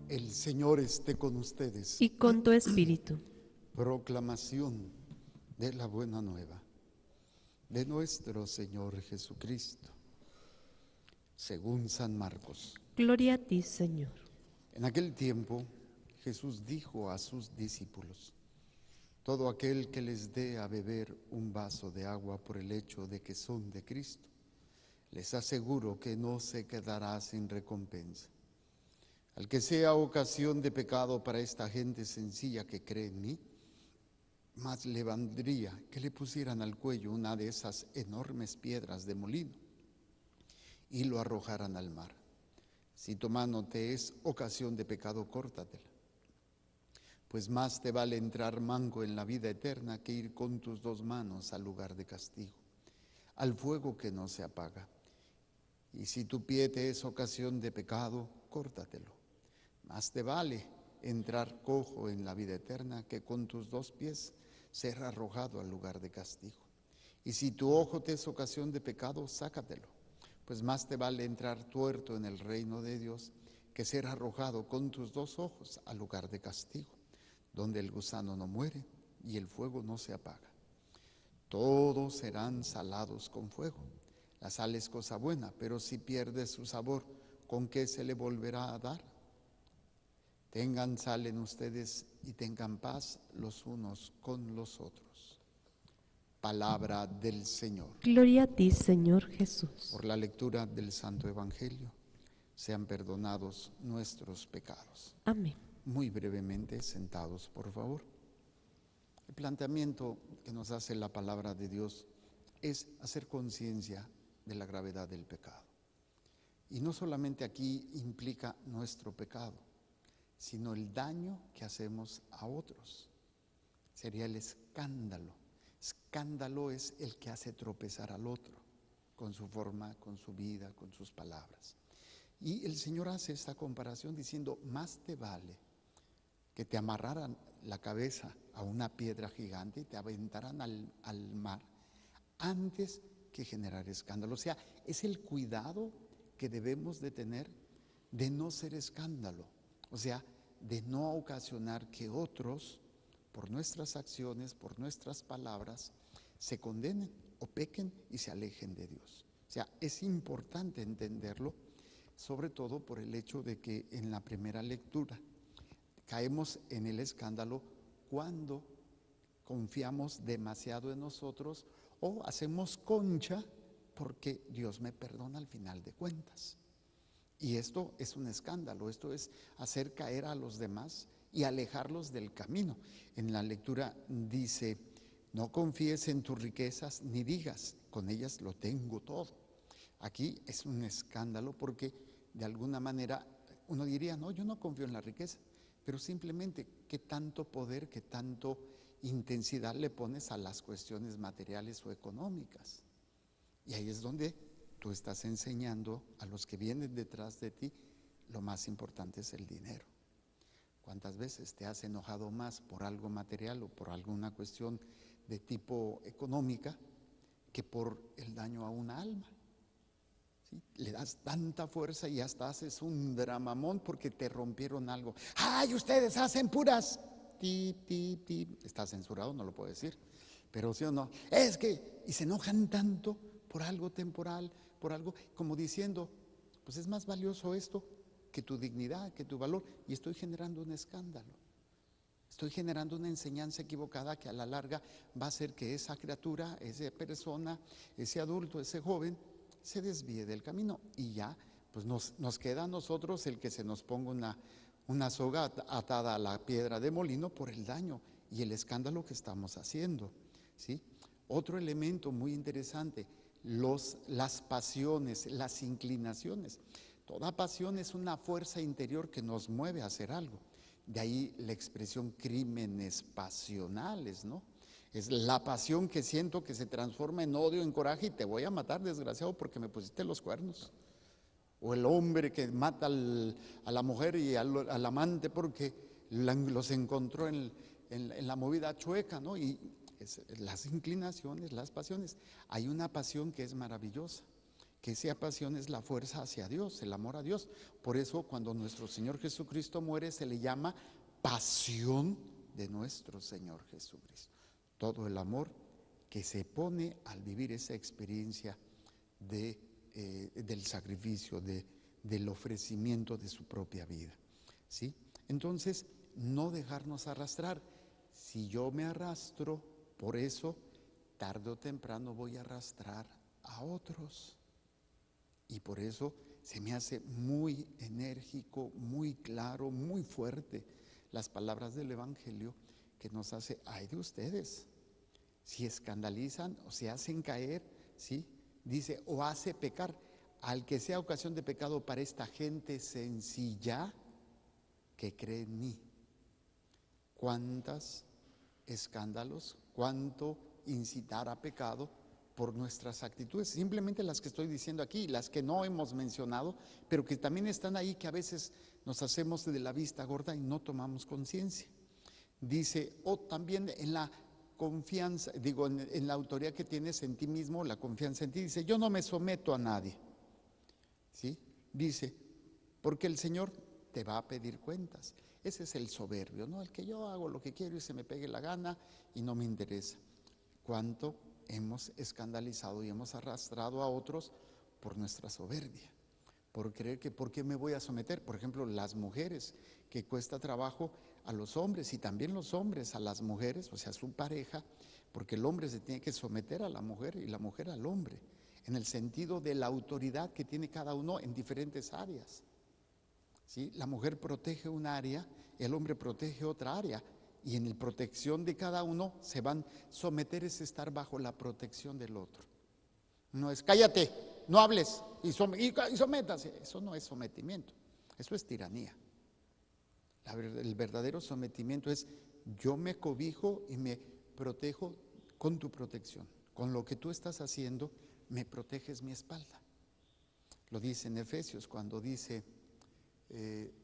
El Señor esté con ustedes. y con tu espíritu. Proclamación de la buena nueva de nuestro Señor Jesucristo, según San Marcos. Gloria a ti, Señor. En aquel tiempo Jesús dijo a sus discípulos: todo aquel que les dé a beber un vaso de agua por el hecho de que son de Cristo, les aseguro que no se quedará sin recompensa. Al que sea ocasión de pecado para esta gente sencilla que cree en mí, más le valdría que le pusieran al cuello una de esas enormes piedras de molino y lo arrojaran al mar. Si tu mano te es ocasión de pecado, córtatela. Pues más te vale entrar manco en la vida eterna que ir con tus dos manos al lugar de castigo, al fuego que no se apaga. Y si tu pie te es ocasión de pecado, córtatelo. Más te vale entrar cojo en la vida eterna que con tus dos pies ser arrojado al lugar de castigo. Y si tu ojo te es ocasión de pecado, sácatelo. Pues más te vale entrar tuerto en el reino de Dios que ser arrojado con tus dos ojos al lugar de castigo, donde el gusano no muere y el fuego no se apaga. Todos serán salados con fuego. La sal es cosa buena, pero si pierde su sabor, ¿con qué se le volverá a dar? Tengan sal en ustedes y tengan paz los unos con los otros. Palabra del Señor. Gloria a ti, Señor Jesús. Por la lectura del Santo Evangelio, sean perdonados nuestros pecados. Amén. Muy brevemente, sentados, por favor. El planteamiento que nos hace la palabra de Dios es hacer conciencia de la gravedad del pecado. Y no solamente aquí implica nuestro pecado, sino el daño que hacemos a otros. Sería el escándalo. Escándalo es el que hace tropezar al otro, con su forma, con su vida, con sus palabras. Y el Señor hace esta comparación diciendo: más te vale que te amarraran la cabeza a una piedra gigante y te aventaran al mar antes que generar escándalo. O sea, es el cuidado que debemos de tener de no ser escándalo. O sea, de no ocasionar que otros, por nuestras acciones, por nuestras palabras, se condenen o pequen y se alejen de Dios. O sea, es importante entenderlo, sobre todo por el hecho de que en la primera lectura caemos en el escándalo cuando confiamos demasiado en nosotros o hacemos concha porque Dios me perdona al final de cuentas. Y esto es un escándalo, esto es hacer caer a los demás y alejarlos del camino. En la lectura dice: no confíes en tus riquezas ni digas, con ellas lo tengo todo. Aquí es un escándalo porque de alguna manera uno diría: no, yo no confío en la riqueza, pero simplemente qué tanto poder, qué tanto intensidad le pones a las cuestiones materiales o económicas. Y ahí es donde tú estás enseñando a los que vienen detrás de ti, lo más importante es el dinero. ¿Cuántas veces te has enojado más por algo material o por alguna cuestión de tipo económica que por el daño a una alma? ¿Sí? Le das tanta fuerza y hasta haces un dramamón porque te rompieron algo. ¡Ay, ustedes hacen puras! Ti, ti, ti. Está censurado, no lo puedo decir. Pero sí o no, es que, y se enojan tanto por algo temporal, por algo, como diciendo: pues es más valioso esto que tu dignidad, que tu valor, y estoy generando un escándalo. Estoy generando una enseñanza equivocada que a la larga va a hacer que esa criatura, esa persona, ese adulto, ese joven, se desvíe del camino. Y ya, pues nos queda a nosotros el que se nos ponga una soga atada a la piedra de molino por el daño y el escándalo que estamos haciendo, ¿sí? Otro elemento muy interesante: las pasiones, las inclinaciones. Toda pasión es una fuerza interior que nos mueve a hacer algo. De ahí la expresión crímenes pasionales, ¿no? Es la pasión que siento que se transforma en odio, en coraje y te voy a matar, desgraciado, porque me pusiste los cuernos. O el hombre que mata a la mujer y al amante porque los encontró en la movida chueca, ¿no? Y las inclinaciones, las pasiones. Hay una pasión que es maravillosa que esa pasión es la fuerza hacia Dios, el amor a Dios. Por eso cuando nuestro Señor Jesucristo muere se le llama pasión de nuestro Señor Jesucristo. Todo el amor que se pone al vivir esa experiencia del sacrificio, del ofrecimiento de su propia vida, ¿sí? Entonces, no dejarnos arrastrar. Si yo me arrastro, por eso, tarde o temprano voy a arrastrar a otros. Y por eso se me hace muy enérgico, muy claro, muy fuerte las palabras del Evangelio que nos hace, ay de ustedes, si escandalizan o se hacen caer, ¿sí? Dice, o hace pecar al que sea ocasión de pecado para esta gente sencilla que cree en mí. ¿Cuántos escándalos, cuánto incitar a pecado por nuestras actitudes? Simplemente las que estoy diciendo aquí, las que no hemos mencionado, pero que también están ahí, que a veces nos hacemos de la vista gorda y no tomamos conciencia. Dice, o también en la confianza, en la autoridad que tienes en ti mismo, la confianza en ti, dice, yo no me someto a nadie, ¿sí? Dice, porque el Señor te va a pedir cuentas. Ese es el soberbio, ¿no? El que yo hago lo que quiero y se me pegue la gana y no me interesa. ¿Cuánto hemos escandalizado y hemos arrastrado a otros por nuestra soberbia? Por creer que ¿por qué me voy a someter? Por ejemplo, las mujeres, que cuesta trabajo a los hombres y también los hombres a las mujeres, o sea, a su pareja, porque el hombre se tiene que someter a la mujer y la mujer al hombre, en el sentido de la autoridad que tiene cada uno en diferentes áreas, ¿sí? La mujer protege un área, el hombre protege otra área, y en la protección de cada uno se van a someter, es estar bajo la protección del otro. No es cállate, no hables y sométase. Eso no es sometimiento, eso es tiranía. El verdadero sometimiento es yo me cobijo y me protejo con tu protección. Con lo que tú estás haciendo, me proteges mi espalda. Lo dice en Efesios cuando dice,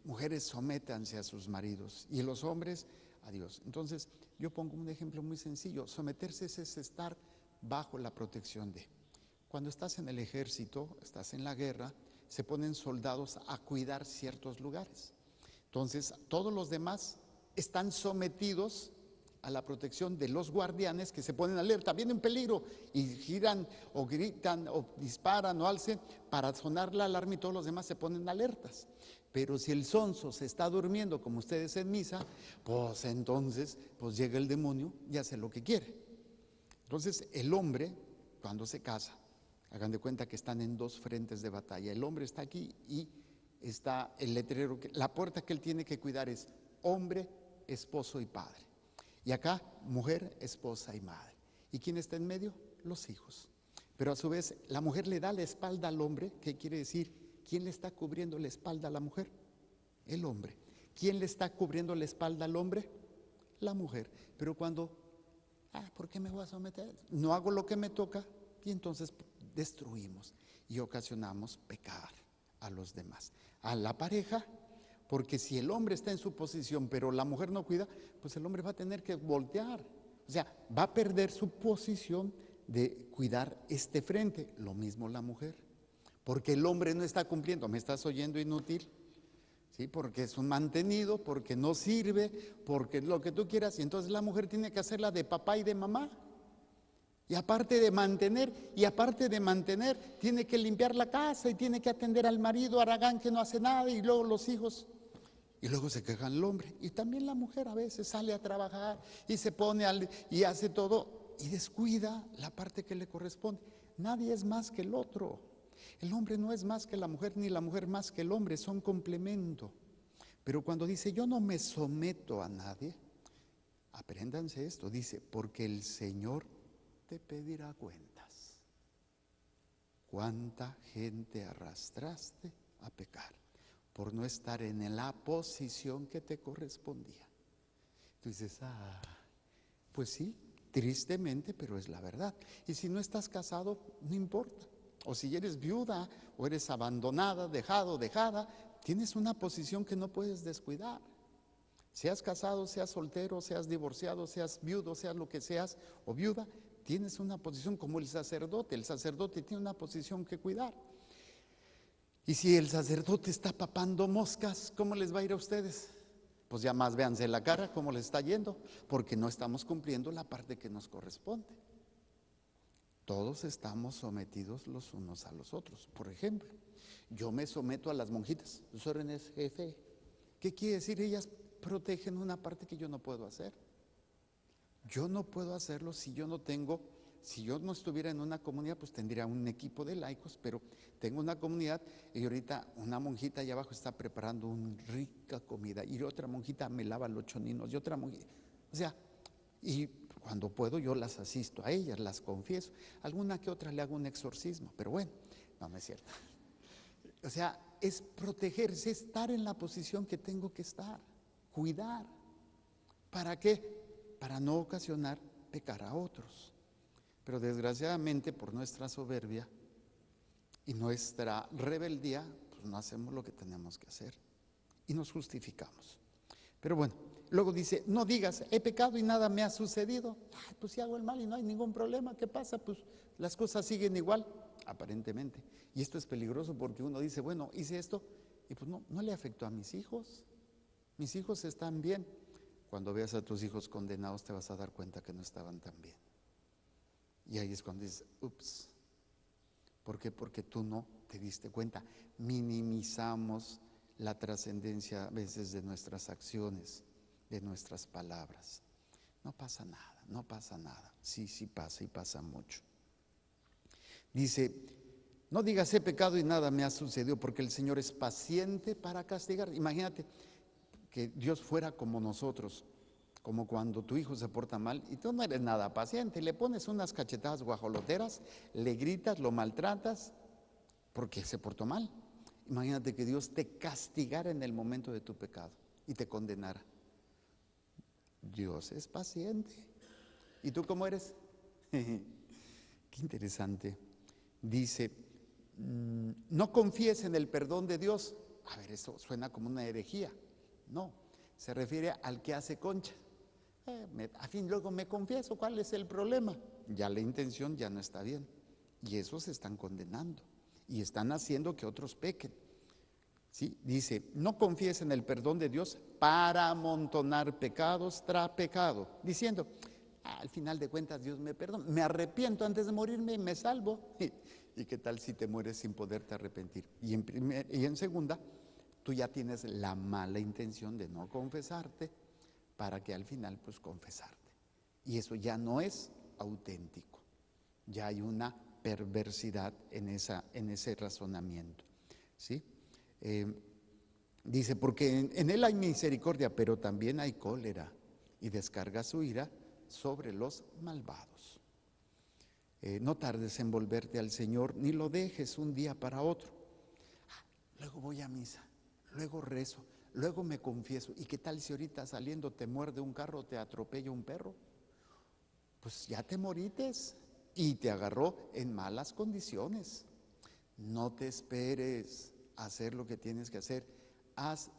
mujeres sométanse a sus maridos y los hombres a Dios. Entonces, yo pongo un ejemplo muy sencillo. Someterse es estar bajo la protección de. Cuando estás en el ejército, estás en la guerra, se ponen soldados a cuidar ciertos lugares. Entonces, todos los demás están sometidos a la protección de los guardianes que se ponen alerta, viene un peligro y giran o gritan o disparan o alcen para sonar la alarma y todos los demás se ponen alertas. Pero si el sonso se está durmiendo como ustedes en misa, pues entonces pues llega el demonio y hace lo que quiere. Entonces el hombre cuando se casa, hagan de cuenta que están en dos frentes de batalla. El hombre está aquí y está el letrero, la puerta que él tiene que cuidar es hombre, esposo y padre. Y acá mujer, esposa y madre. ¿Y quién está en medio? Los hijos. Pero a su vez la mujer le da la espalda al hombre. ¿Qué quiere decir? ¿Quién le está cubriendo la espalda a la mujer? El hombre. ¿Quién le está cubriendo la espalda al hombre? La mujer. Pero cuando, ¿por qué me voy a someter? No hago lo que me toca y entonces destruimos y ocasionamos pecar a los demás. A la pareja, porque si el hombre está en su posición pero la mujer no cuida, pues el hombre va a tener que voltear. O sea, va a perder su posición de cuidar este frente. Lo mismo la mujer. Porque el hombre no está cumpliendo. ¿Me estás oyendo, inútil? ¿Sí? Porque es un mantenido, porque no sirve, porque lo que tú quieras. Y entonces la mujer tiene que hacerla de papá y de mamá. Y aparte de mantener, tiene que limpiar la casa y tiene que atender al marido Aragán que no hace nada y luego los hijos. Y luego se queja el hombre. Y también la mujer a veces sale a trabajar y se pone y hace todo y descuida la parte que le corresponde. Nadie es más que el otro. El hombre no es más que la mujer, ni la mujer más que el hombre, son complemento. Pero cuando dice yo no me someto a nadie, apréndanse esto, dice, porque el Señor te pedirá cuentas. ¿Cuánta gente arrastraste a pecar por no estar en la posición que te correspondía? Tú dices, pues sí, tristemente, pero es la verdad. Y si no estás casado, no importa. O si eres viuda o eres abandonada, dejada, tienes una posición que no puedes descuidar. Seas casado, seas soltero, seas divorciado, seas viudo, seas lo que seas o viuda, tienes una posición como el sacerdote tiene una posición que cuidar. Y si el sacerdote está papando moscas, ¿cómo les va a ir a ustedes? Pues ya más véanse la cara cómo les está yendo, porque no estamos cumpliendo la parte que nos corresponde. Todos estamos sometidos los unos a los otros. Por ejemplo, yo me someto a las monjitas, sus órdenes, jefe. ¿Qué quiere decir? Ellas protegen una parte que yo no puedo hacer. Yo no puedo hacerlo si yo no estuviera en una comunidad, pues tendría un equipo de laicos, pero tengo una comunidad y ahorita una monjita allá abajo está preparando una rica comida y otra monjita me lava los choninos y otra monjita, o sea, y cuando puedo yo las asisto a ellas, las confieso, alguna que otra le hago un exorcismo, pero bueno, no es cierto. O sea, es protegerse, estar en la posición que tengo que estar, cuidar. ¿Para qué? Para no ocasionar pecar a otros. Pero desgraciadamente por nuestra soberbia y nuestra rebeldía, pues no hacemos lo que tenemos que hacer y nos justificamos. Pero bueno, luego dice, no digas, he pecado y nada me ha sucedido. Ay, pues si hago el mal y no hay ningún problema, ¿qué pasa? Pues las cosas siguen igual, aparentemente. Y esto es peligroso porque uno dice, bueno, hice esto y pues no le afectó a mis hijos están bien. Cuando veas a tus hijos condenados te vas a dar cuenta que no estaban tan bien. Y ahí es cuando dices, ups, ¿por qué? Porque tú no te diste cuenta. Minimizamos la trascendencia a veces de nuestras acciones, de nuestras palabras. No pasa nada. Sí pasa y pasa mucho. Dice, no digas he pecado y nada me ha sucedido, porque el Señor es paciente para castigar. Imagínate que Dios fuera como nosotros. Como cuando tu hijo se porta mal y tú no eres nada paciente, le pones unas cachetadas guajoloteras, le gritas, lo maltratas, porque se portó mal. Imagínate que Dios te castigara en el momento de tu pecado y te condenara. Dios es paciente. ¿Y tú cómo eres? Qué interesante. Dice, no confíes en el perdón de Dios. A ver, eso suena como una herejía. No, se refiere al que hace concha. A fin, luego me confieso, ¿cuál es el problema? Ya la intención ya no está bien. Y esos se están condenando y están haciendo que otros pequen. ¿Sí? Dice, no confíes en el perdón de Dios para amontonar pecados tras pecado, diciendo, al final de cuentas Dios me perdona, me arrepiento antes de morirme y me salvo. ¿Y qué tal si te mueres sin poderte arrepentir? Y en segunda, tú ya tienes la mala intención de no confesarte para que al final pues confesarte. Y eso ya no es auténtico, ya hay una perversidad en ese razonamiento, ¿sí? Dice, porque en él hay misericordia, pero también hay cólera, y descarga su ira sobre los malvados. No tardes en volverte al Señor, ni lo dejes un día para otro. Luego voy a misa, luego rezo, luego me confieso. ¿Y qué tal si ahorita saliendo te muerde un carro, te atropella un perro? Pues ya te morites y te agarró en malas condiciones. No te esperes a hacer lo que tienes que hacer. Haz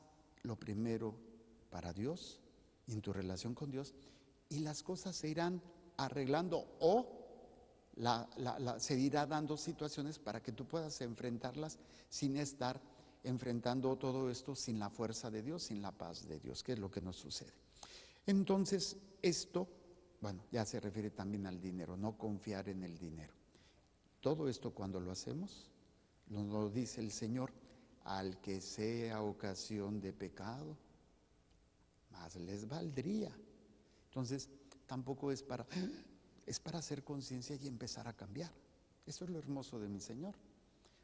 lo primero para Dios, en tu relación con Dios, y las cosas se irán arreglando o se irá dando situaciones para que tú puedas enfrentarlas sin estar enfrentando todo esto sin la fuerza de Dios, sin la paz de Dios, que es lo que nos sucede. Entonces, esto, bueno, ya se refiere también al dinero, no confiar en el dinero. Todo esto cuando lo hacemos, nos lo dice el Señor, al que sea ocasión de pecado, más les valdría. Entonces, tampoco es para hacer conciencia y empezar a cambiar. Eso es lo hermoso de mi Señor.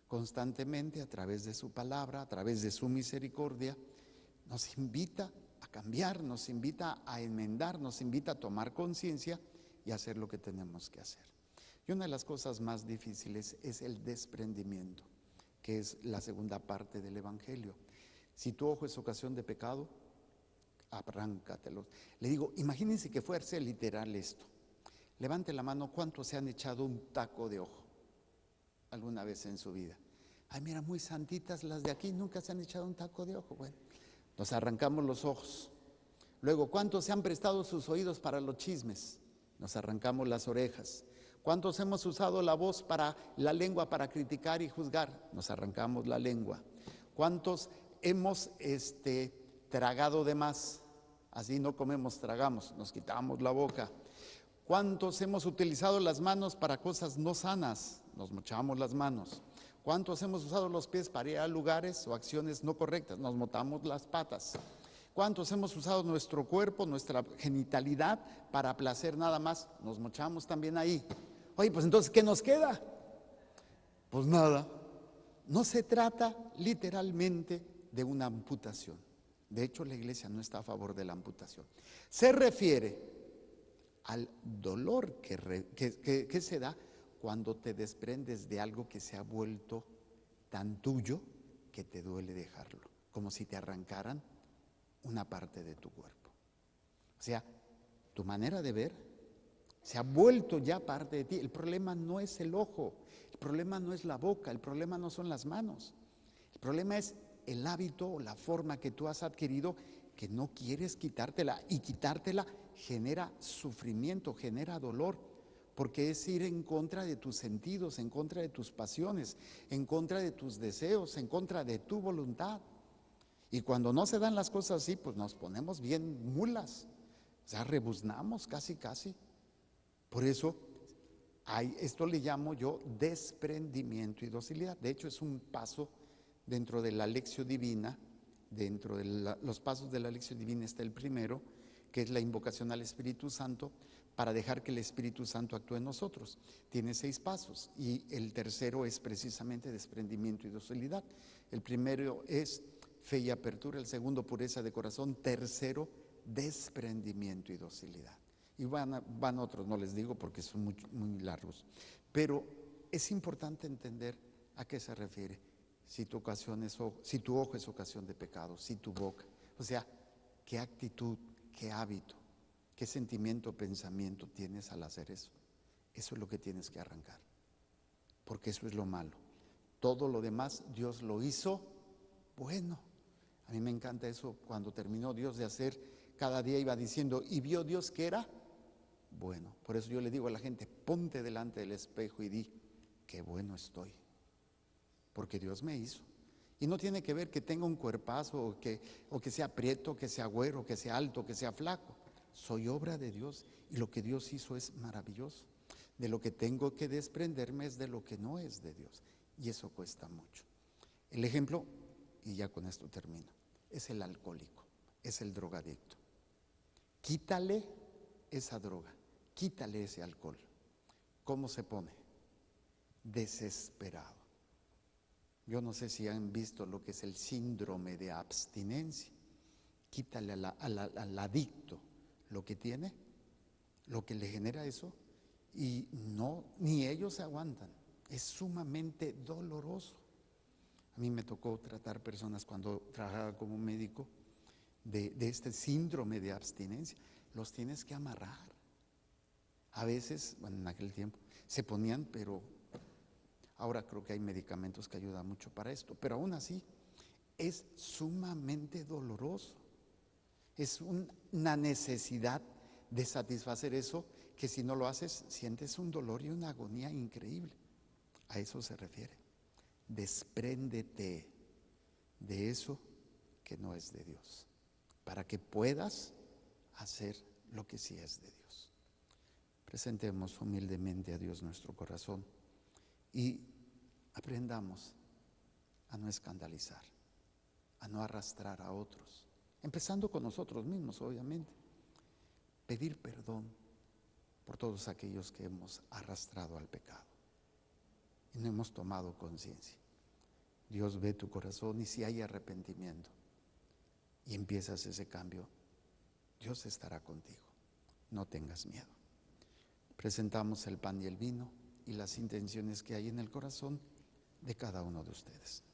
Constantemente, a través de su palabra, a través de su misericordia, nos invita a cambiar, nos invita a enmendar, nos invita a tomar conciencia y hacer lo que tenemos que hacer. Y una de las cosas más difíciles es el desprendimiento, que es la segunda parte del Evangelio. Si tu ojo es ocasión de pecado, arráncatelo. Le digo, imagínense que fuese literal esto. Levante la mano, ¿cuántos se han echado un taco de ojo alguna vez en su vida? Ay, mira, muy santitas las de aquí, nunca se han echado un taco de ojo. Bueno, nos arrancamos los ojos. Luego, ¿cuántos se han prestado sus oídos para los chismes? Nos arrancamos las orejas. ¿Cuántos hemos usado la lengua para criticar y juzgar? Nos arrancamos la lengua. ¿Cuántos hemos tragado de más? Así no comemos, tragamos, nos quitamos la boca. ¿Cuántos hemos utilizado las manos para cosas no sanas? Nos mochamos las manos. ¿Cuántos hemos usado los pies para ir a lugares o acciones no correctas? Nos motamos las patas. ¿Cuántos hemos usado nuestro cuerpo, nuestra genitalidad para placer nada más? Nos mochamos también ahí. Oye, pues entonces, ¿qué nos queda? Pues nada. No se trata literalmente de una amputación. De hecho, la iglesia no está a favor de la amputación. Se refiere al dolor que se da cuando te desprendes de algo que se ha vuelto tan tuyo que te duele dejarlo, como si te arrancaran una parte de tu cuerpo. O sea, tu manera de ver se ha vuelto ya parte de ti. El problema no es el ojo, el problema no es la boca, el problema no son las manos. El problema es el hábito o la forma que tú has adquirido que no quieres quitártela, y quitártela genera sufrimiento, genera dolor, porque es ir en contra de tus sentidos, en contra de tus pasiones, en contra de tus deseos, en contra de tu voluntad. Y cuando no se dan las cosas así, pues nos ponemos bien mulas, o sea, rebuznamos casi. Por eso esto le llamo yo desprendimiento y docilidad. De hecho, es un paso dentro de la lección divina. Dentro de los pasos de la lección divina está el primero, que es la invocación al Espíritu Santo, para dejar que el Espíritu Santo actúe en nosotros. Tiene 6 pasos y el tercero es precisamente desprendimiento y docilidad. El primero es fe y apertura, el segundo pureza de corazón, tercero desprendimiento y docilidad. Y van otros, no les digo porque son muy largos, pero es importante entender a qué se refiere. Si tu ojo es ocasión de pecado, si tu boca, o sea, qué actitud, qué hábito, qué sentimiento, pensamiento tienes al hacer eso. Eso es lo que tienes que arrancar, porque eso es lo malo. Todo lo demás Dios lo hizo bueno. A mí me encanta eso. Cuando terminó Dios de hacer, cada día iba diciendo, y vio Dios que era bueno. Por eso yo le digo a la gente, ponte delante del espejo y di, qué bueno estoy, porque Dios me hizo. Y no tiene que ver que tenga un cuerpazo o que sea prieto, que sea güero, que sea alto, que sea flaco. Soy obra de Dios y lo que Dios hizo es maravilloso. De lo que tengo que desprenderme es de lo que no es de Dios, y eso cuesta mucho. El ejemplo, y ya con esto termino, es el alcohólico, es el drogadicto. Quítale esa droga, quítale ese alcohol. ¿Cómo se pone? Desesperado. Yo no sé si han visto lo que es el síndrome de abstinencia. Quítale al adicto lo que tiene, lo que le genera eso, y ni ellos se aguantan. Es sumamente doloroso. A mí me tocó tratar personas cuando trabajaba como médico de este síndrome de abstinencia. Los tienes que amarrar. A veces, bueno, en aquel tiempo se ponían, pero ahora creo que hay medicamentos que ayudan mucho para esto, pero aún así es sumamente doloroso. Es una necesidad de satisfacer eso, que si no lo haces sientes un dolor y una agonía increíble. A eso se refiere. Despréndete de eso que no es de Dios, para que puedas hacer lo que sí es de Dios. Presentemos humildemente a Dios nuestro corazón y aprendamos a no escandalizar, a no arrastrar a otros, empezando con nosotros mismos, obviamente. Pedir perdón por todos aquellos que hemos arrastrado al pecado y no hemos tomado conciencia. Dios ve tu corazón, y si hay arrepentimiento y empiezas ese cambio, Dios estará contigo. No tengas miedo. Presentamos el pan y el vino y las intenciones que hay en el corazón de cada uno de ustedes.